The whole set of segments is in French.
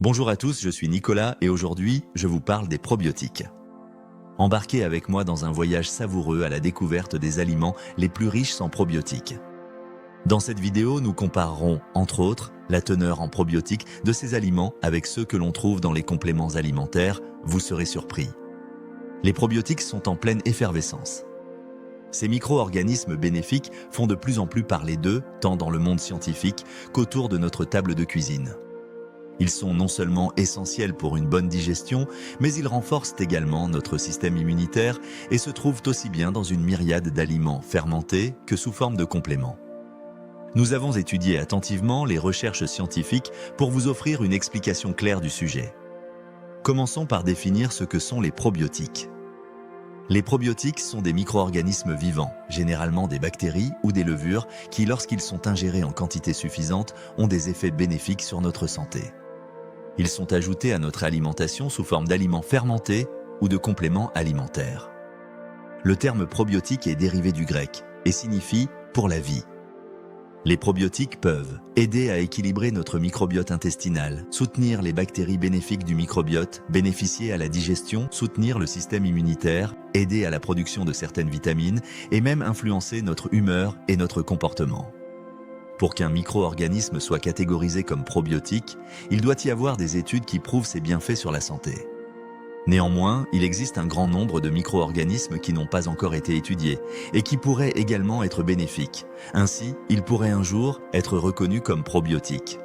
Bonjour à tous, je suis Nicolas et aujourd'hui, je vous parle des probiotiques. Embarquez avec moi dans un voyage savoureux à la découverte des aliments les plus riches en probiotiques. Dans cette vidéo, nous comparerons, entre autres, la teneur en probiotiques de ces aliments avec ceux que l'on trouve dans les compléments alimentaires. Vous serez surpris. Les probiotiques sont en pleine effervescence. Ces micro-organismes bénéfiques font de plus en plus parler d'eux, tant dans le monde scientifique qu'autour de notre table de cuisine. Ils sont non seulement essentiels pour une bonne digestion, mais ils renforcent également notre système immunitaire et se trouvent aussi bien dans une myriade d'aliments fermentés que sous forme de compléments. Nous avons étudié attentivement les recherches scientifiques pour vous offrir une explication claire du sujet. Commençons par définir ce que sont les probiotiques. Les probiotiques sont des micro-organismes vivants, généralement des bactéries ou des levures, qui, lorsqu'ils sont ingérés en quantité suffisante, ont des effets bénéfiques sur notre santé. Ils sont ajoutés à notre alimentation sous forme d'aliments fermentés ou de compléments alimentaires. Le terme probiotique est dérivé du grec et signifie « pour la vie ». Les probiotiques peuvent aider à équilibrer notre microbiote intestinal, soutenir les bactéries bénéfiques du microbiote, bénéficier à la digestion, soutenir le système immunitaire, aider à la production de certaines vitamines et même influencer notre humeur et notre comportement. Pour qu'un micro-organisme soit catégorisé comme probiotique, il doit y avoir des études qui prouvent ses bienfaits sur la santé. Néanmoins, il existe un grand nombre de micro-organismes qui n'ont pas encore été étudiés et qui pourraient également être bénéfiques. Ainsi, ils pourraient un jour être reconnus comme probiotiques.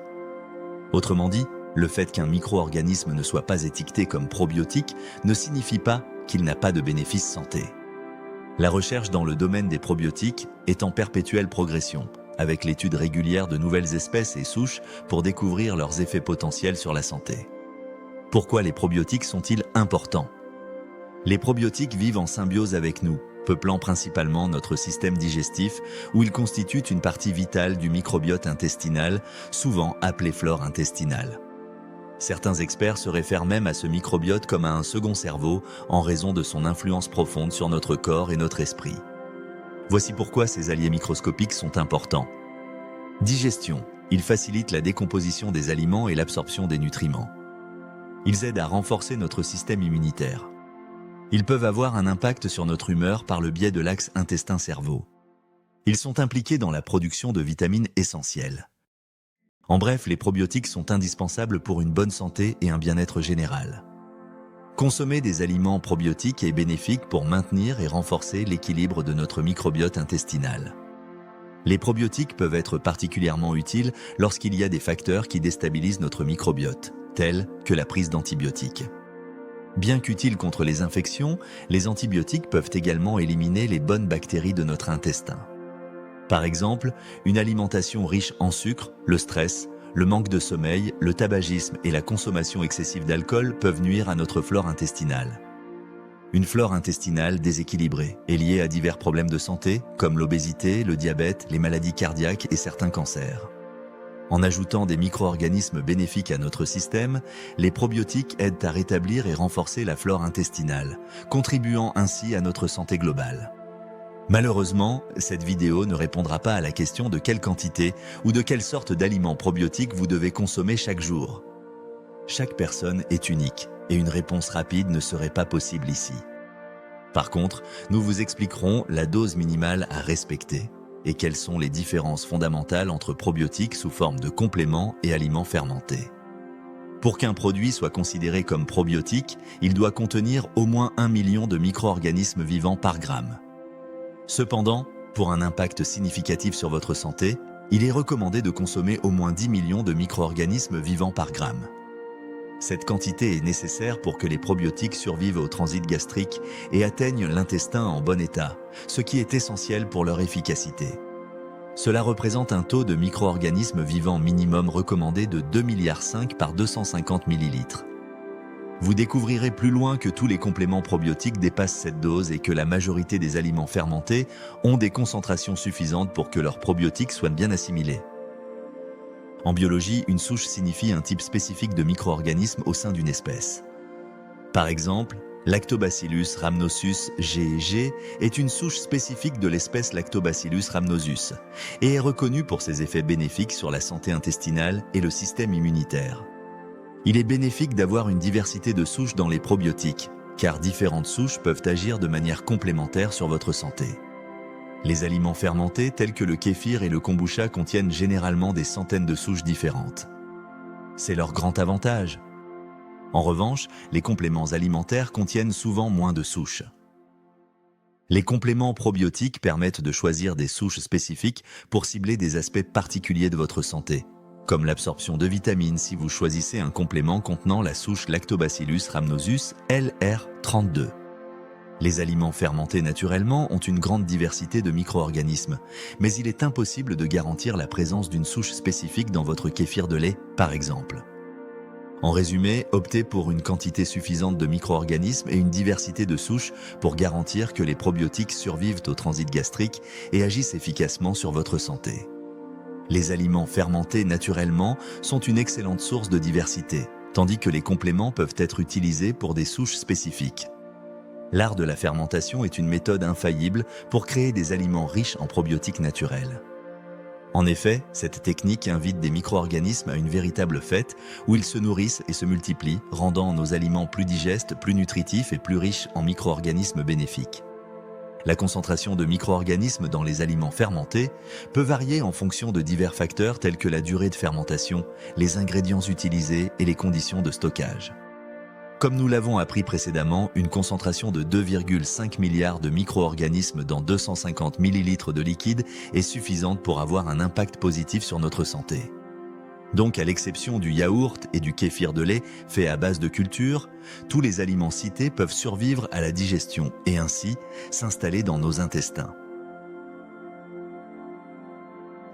Autrement dit, le fait qu'un micro-organisme ne soit pas étiqueté comme probiotique ne signifie pas qu'il n'a pas de bénéfices santé. La recherche dans le domaine des probiotiques est en perpétuelle progression, avec l'étude régulière de nouvelles espèces et souches pour découvrir leurs effets potentiels sur la santé. Pourquoi les probiotiques sont-ils importants? Les probiotiques vivent en symbiose avec nous, peuplant principalement notre système digestif, où ils constituent une partie vitale du microbiote intestinal, souvent appelé flore intestinale. Certains experts se réfèrent même à ce microbiote comme à un second cerveau, en raison de son influence profonde sur notre corps et notre esprit. Voici pourquoi ces alliés microscopiques sont importants. Digestion. Ils facilitent la décomposition des aliments et l'absorption des nutriments. Ils aident à renforcer notre système immunitaire. Ils peuvent avoir un impact sur notre humeur par le biais de l'axe intestin-cerveau. Ils sont impliqués dans la production de vitamines essentielles. En bref, les probiotiques sont indispensables pour une bonne santé et un bien-être général. Consommer des aliments probiotiques est bénéfique pour maintenir et renforcer l'équilibre de notre microbiote intestinal. Les probiotiques peuvent être particulièrement utiles lorsqu'il y a des facteurs qui déstabilisent notre microbiote, tels que la prise d'antibiotiques. Bien qu'utiles contre les infections, les antibiotiques peuvent également éliminer les bonnes bactéries de notre intestin. Par exemple, une alimentation riche en sucre, le stress, le manque de sommeil, le tabagisme et la consommation excessive d'alcool peuvent nuire à notre flore intestinale. Une flore intestinale déséquilibrée est liée à divers problèmes de santé, comme l'obésité, le diabète, les maladies cardiaques et certains cancers. En ajoutant des micro-organismes bénéfiques à notre système, les probiotiques aident à rétablir et renforcer la flore intestinale, contribuant ainsi à notre santé globale. Malheureusement, cette vidéo ne répondra pas à la question de quelle quantité ou de quelle sorte d'aliments probiotiques vous devez consommer chaque jour. Chaque personne est unique et une réponse rapide ne serait pas possible ici. Par contre, nous vous expliquerons la dose minimale à respecter et quelles sont les différences fondamentales entre probiotiques sous forme de compléments et aliments fermentés. Pour qu'un produit soit considéré comme probiotique, il doit contenir au moins 1 million de micro-organismes vivants par gramme. Cependant, pour un impact significatif sur votre santé, il est recommandé de consommer au moins 10 millions de micro-organismes vivants par gramme. Cette quantité est nécessaire pour que les probiotiques survivent au transit gastrique et atteignent l'intestin en bon état, ce qui est essentiel pour leur efficacité. Cela représente un taux de micro-organismes vivants minimum recommandé de 2,5 milliards par 250 ml. Vous découvrirez plus loin que tous les compléments probiotiques dépassent cette dose et que la majorité des aliments fermentés ont des concentrations suffisantes pour que leurs probiotiques soient bien assimilés. En biologie, une souche signifie un type spécifique de micro-organisme au sein d'une espèce. Par exemple, Lactobacillus rhamnosus GG est une souche spécifique de l'espèce Lactobacillus rhamnosus et est reconnue pour ses effets bénéfiques sur la santé intestinale et le système immunitaire. Il est bénéfique d'avoir une diversité de souches dans les probiotiques, car différentes souches peuvent agir de manière complémentaire sur votre santé. Les aliments fermentés tels que le kéfir et le kombucha contiennent généralement des centaines de souches différentes. C'est leur grand avantage. En revanche, les compléments alimentaires contiennent souvent moins de souches. Les compléments probiotiques permettent de choisir des souches spécifiques pour cibler des aspects particuliers de votre santé, comme l'absorption de vitamines si vous choisissez un complément contenant la souche Lactobacillus rhamnosus LR32. Les aliments fermentés naturellement ont une grande diversité de micro-organismes, mais il est impossible de garantir la présence d'une souche spécifique dans votre kéfir de lait, par exemple. En résumé, optez pour une quantité suffisante de micro-organismes et une diversité de souches pour garantir que les probiotiques survivent au transit gastrique et agissent efficacement sur votre santé. Les aliments fermentés naturellement sont une excellente source de diversité, tandis que les compléments peuvent être utilisés pour des souches spécifiques. L'art de la fermentation est une méthode infaillible pour créer des aliments riches en probiotiques naturels. En effet, cette technique invite des micro-organismes à une véritable fête où ils se nourrissent et se multiplient, rendant nos aliments plus digestes, plus nutritifs et plus riches en micro-organismes bénéfiques. La concentration de micro-organismes dans les aliments fermentés peut varier en fonction de divers facteurs tels que la durée de fermentation, les ingrédients utilisés et les conditions de stockage. Comme nous l'avons appris précédemment, une concentration de 2,5 milliards de micro-organismes dans 250 ml de liquide est suffisante pour avoir un impact positif sur notre santé. Donc, à l'exception du yaourt et du kéfir de lait fait à base de culture, tous les aliments cités peuvent survivre à la digestion et ainsi s'installer dans nos intestins.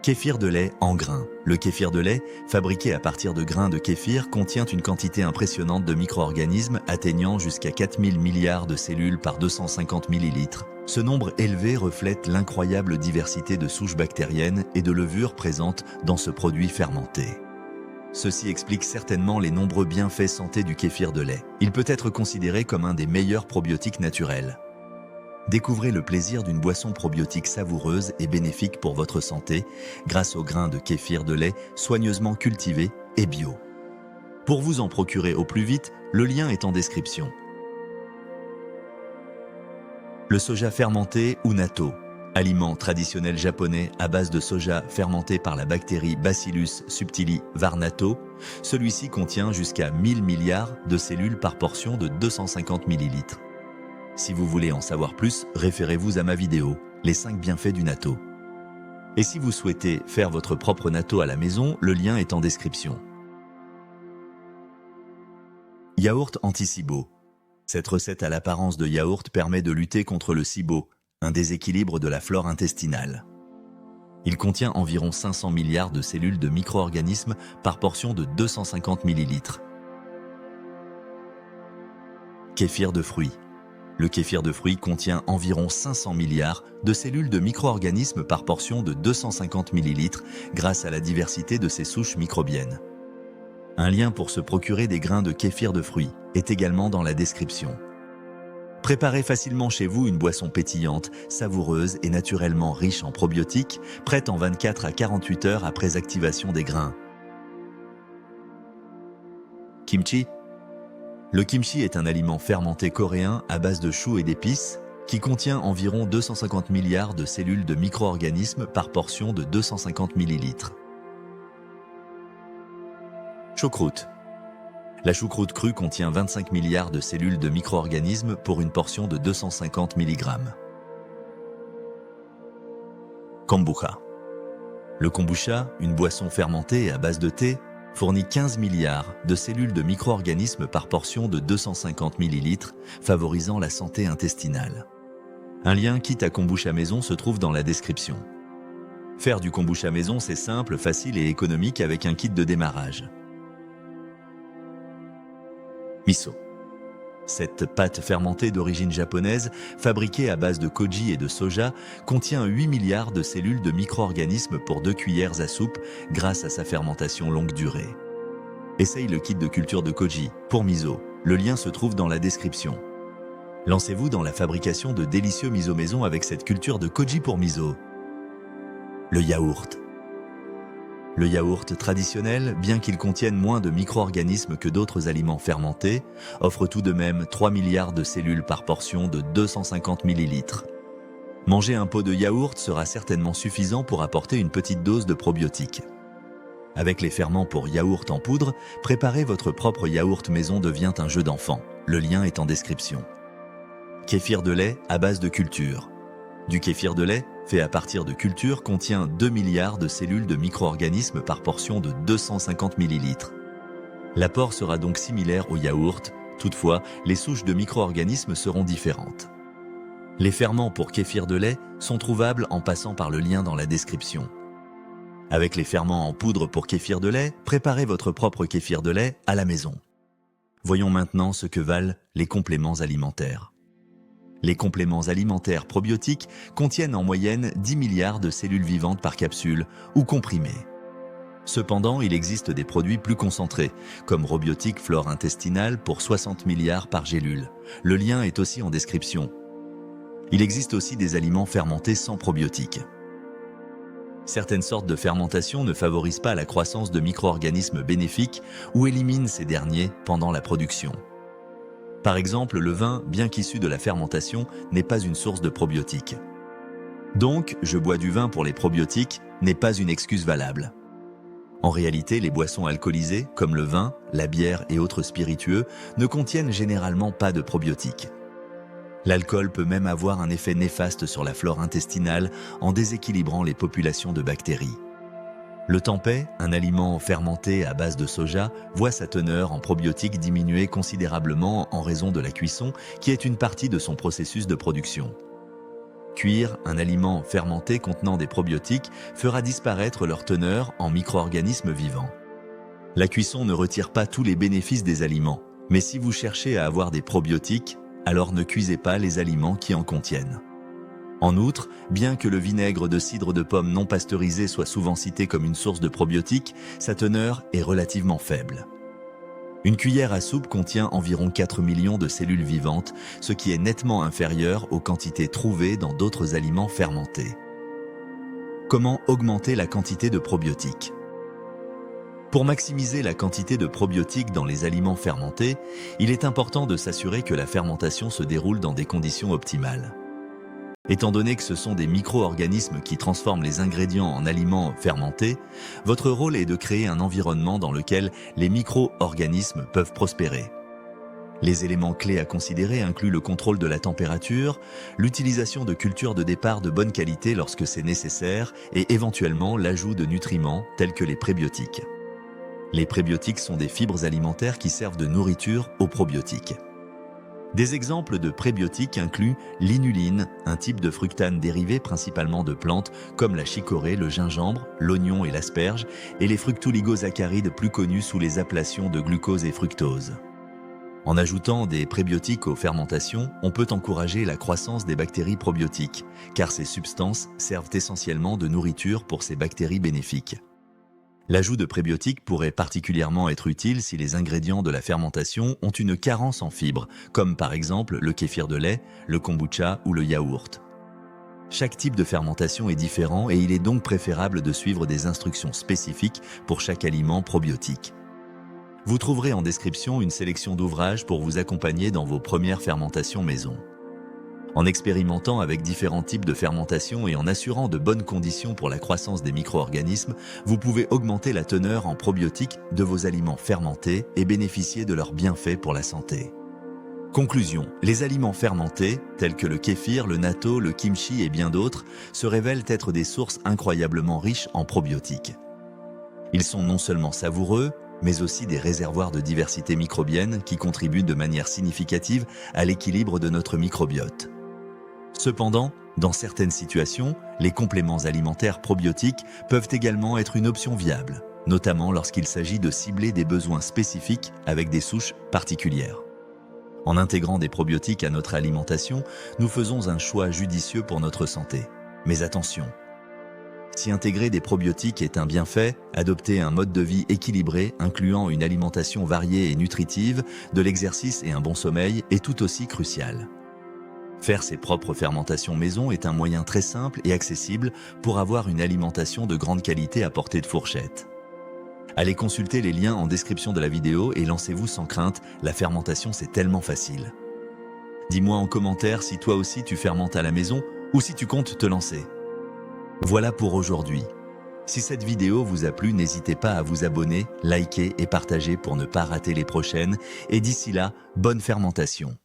Kéfir de lait en grains. Le kéfir de lait, fabriqué à partir de grains de kéfir, contient une quantité impressionnante de micro-organismes atteignant jusqu'à 4000 milliards de cellules par 250 ml. Ce nombre élevé reflète l'incroyable diversité de souches bactériennes et de levures présentes dans ce produit fermenté. Ceci explique certainement les nombreux bienfaits santé du kéfir de lait. Il peut être considéré comme un des meilleurs probiotiques naturels. Découvrez le plaisir d'une boisson probiotique savoureuse et bénéfique pour votre santé grâce aux grains de kéfir de lait soigneusement cultivés et bio. Pour vous en procurer au plus vite, le lien est en description. Le soja fermenté ou natto, aliment traditionnel japonais à base de soja fermenté par la bactérie Bacillus subtili var natto, celui-ci contient jusqu'à 1000 milliards de cellules par portion de 250 ml. Si vous voulez en savoir plus, référez-vous à ma vidéo, les 5 bienfaits du natto. Et si vous souhaitez faire votre propre natto à la maison, le lien est en description. Yaourt anti-SIBO. Cette recette à l'apparence de yaourt permet de lutter contre le SIBO, un déséquilibre de la flore intestinale. Il contient environ 500 milliards de cellules de micro-organismes par portion de 250 ml. Kéfir de fruits. Le kéfir de fruits contient environ 500 milliards de cellules de micro-organismes par portion de 250 ml grâce à la diversité de ses souches microbiennes. Un lien pour se procurer des grains de kéfir de fruits est également dans la description. Préparez facilement chez vous une boisson pétillante, savoureuse et naturellement riche en probiotiques, prête en 24 à 48 heures après activation des grains. Kimchi. Le kimchi est un aliment fermenté coréen à base de choux et d'épices qui contient environ 250 milliards de cellules de micro-organismes par portion de 250 ml. Choucroute. La choucroute crue contient 25 milliards de cellules de micro-organismes pour une portion de 250 mg. Kombucha. Le kombucha, une boisson fermentée à base de thé, fournit 15 milliards de cellules de micro-organismes par portion de 250 ml, favorisant la santé intestinale. Un lien kit à kombucha maison se trouve dans la description. Faire du kombucha maison, c'est simple, facile et économique avec un kit de démarrage. Miso. Cette pâte fermentée d'origine japonaise, fabriquée à base de koji et de soja, contient 8 milliards de cellules de micro-organismes pour 2 cuillères à soupe grâce à sa fermentation longue durée. Essaye le kit de culture de koji pour miso. Le lien se trouve dans la description. Lancez-vous dans la fabrication de délicieux miso maison avec cette culture de koji pour miso. Le yaourt. Le yaourt traditionnel, bien qu'il contienne moins de micro-organismes que d'autres aliments fermentés, offre tout de même 3 milliards de cellules par portion de 250 ml. Manger un pot de yaourt sera certainement suffisant pour apporter une petite dose de probiotiques. Avec les ferments pour yaourt en poudre, préparer votre propre yaourt maison devient un jeu d'enfant. Le lien est en description. Kéfir de lait à base de culture. Du kéfir de lait, fait à partir de culture, contient 2 milliards de cellules de micro-organismes par portion de 250 ml. L'apport sera donc similaire au yaourt, toutefois, les souches de micro-organismes seront différentes. Les ferments pour kéfir de lait sont trouvables en passant par le lien dans la description. Avec les ferments en poudre pour kéfir de lait, préparez votre propre kéfir de lait à la maison. Voyons maintenant ce que valent les compléments alimentaires. Les compléments alimentaires probiotiques contiennent en moyenne 10 milliards de cellules vivantes par capsule ou comprimés. Cependant, il existe des produits plus concentrés, comme Robiotic Flore Intestinale pour 60 milliards par gélule. Le lien est aussi en description. Il existe aussi des aliments fermentés sans probiotiques. Certaines sortes de fermentation ne favorisent pas la croissance de micro-organismes bénéfiques ou éliminent ces derniers pendant la production. Par exemple, le vin, bien qu'issu de la fermentation, n'est pas une source de probiotiques. Donc, je bois du vin pour les probiotiques n'est pas une excuse valable. En réalité, les boissons alcoolisées, comme le vin, la bière et autres spiritueux, ne contiennent généralement pas de probiotiques. L'alcool peut même avoir un effet néfaste sur la flore intestinale en déséquilibrant les populations de bactéries. Le tempeh, un aliment fermenté à base de soja, voit sa teneur en probiotiques diminuer considérablement en raison de la cuisson, qui est une partie de son processus de production. Cuire un aliment fermenté contenant des probiotiques fera disparaître leur teneur en micro-organismes vivants. La cuisson ne retire pas tous les bénéfices des aliments, mais si vous cherchez à avoir des probiotiques, alors ne cuisez pas les aliments qui en contiennent. En outre, bien que le vinaigre de cidre de pomme non pasteurisé soit souvent cité comme une source de probiotiques, sa teneur est relativement faible. Une cuillère à soupe contient environ 4 millions de cellules vivantes, ce qui est nettement inférieur aux quantités trouvées dans d'autres aliments fermentés. Comment augmenter la quantité de probiotiques ? Pour maximiser la quantité de probiotiques dans les aliments fermentés, il est important de s'assurer que la fermentation se déroule dans des conditions optimales. Étant donné que ce sont des micro-organismes qui transforment les ingrédients en aliments fermentés, votre rôle est de créer un environnement dans lequel les micro-organismes peuvent prospérer. Les éléments clés à considérer incluent le contrôle de la température, l'utilisation de cultures de départ de bonne qualité lorsque c'est nécessaire et éventuellement l'ajout de nutriments tels que les prébiotiques. Les prébiotiques sont des fibres alimentaires qui servent de nourriture aux probiotiques. Des exemples de prébiotiques incluent l'inuline, un type de fructane dérivé principalement de plantes comme la chicorée, le gingembre, l'oignon et l'asperge, et les fructooligosaccharides plus connus sous les appellations de glucose et fructose. En ajoutant des prébiotiques aux fermentations, on peut encourager la croissance des bactéries probiotiques, car ces substances servent essentiellement de nourriture pour ces bactéries bénéfiques. L'ajout de prébiotiques pourrait particulièrement être utile si les ingrédients de la fermentation ont une carence en fibres, comme par exemple le kéfir de lait, le kombucha ou le yaourt. Chaque type de fermentation est différent et il est donc préférable de suivre des instructions spécifiques pour chaque aliment probiotique. Vous trouverez en description une sélection d'ouvrages pour vous accompagner dans vos premières fermentations maison. En expérimentant avec différents types de fermentation et en assurant de bonnes conditions pour la croissance des micro-organismes, vous pouvez augmenter la teneur en probiotiques de vos aliments fermentés et bénéficier de leurs bienfaits pour la santé. Conclusion, les aliments fermentés, tels que le kéfir, le natto, le kimchi et bien d'autres, se révèlent être des sources incroyablement riches en probiotiques. Ils sont non seulement savoureux, mais aussi des réservoirs de diversité microbienne qui contribuent de manière significative à l'équilibre de notre microbiote. Cependant, dans certaines situations, les compléments alimentaires probiotiques peuvent également être une option viable, notamment lorsqu'il s'agit de cibler des besoins spécifiques avec des souches particulières. En intégrant des probiotiques à notre alimentation, nous faisons un choix judicieux pour notre santé. Mais attention, si intégrer des probiotiques est un bienfait, adopter un mode de vie équilibré incluant une alimentation variée et nutritive, de l'exercice et un bon sommeil est tout aussi crucial. Faire ses propres fermentations maison est un moyen très simple et accessible pour avoir une alimentation de grande qualité à portée de fourchette. Allez consulter les liens en description de la vidéo et lancez-vous sans crainte, la fermentation c'est tellement facile. Dis-moi en commentaire si toi aussi tu fermentes à la maison ou si tu comptes te lancer. Voilà pour aujourd'hui. Si cette vidéo vous a plu, n'hésitez pas à vous abonner, liker et partager pour ne pas rater les prochaines. Et d'ici là, bonne fermentation.